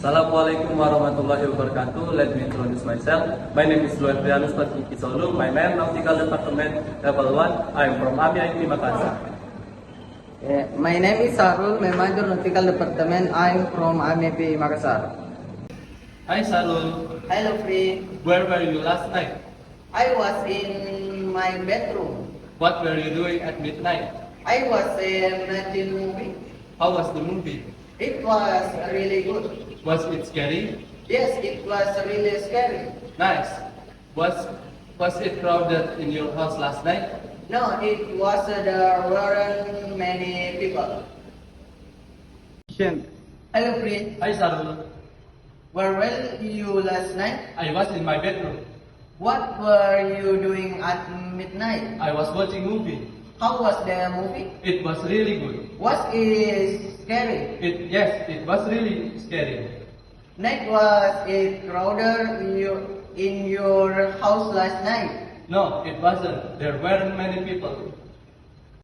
Assalamualaikum warahmatullahi wabarakatuh. Let me introduce myself. My name is Luetrianus Patiki Solu. My man, Nautical Department Level 1. I am from AMI IT Makassar. My name is Sarul, Manager Nautical Department. I am from AMEP Makassar. Hi Sarul. Hello, Free. Where were you last night? I was in my bedroom. What were you doing at midnight? I was watching movie. How was the movie? It was really good. Was it scary? Yes, it was really scary. Nice. Was it crowded in your house last night? No, there weren't many people. Hello, Free. Hi Sarul. Where were you last night? I was in my bedroom. What were you doing at midnight? I was watching movie. How was the movie? It was really good. Was it scary? Yes, it was really scary. Night, was it crowded in your house last night? No, it wasn't. There weren't many people.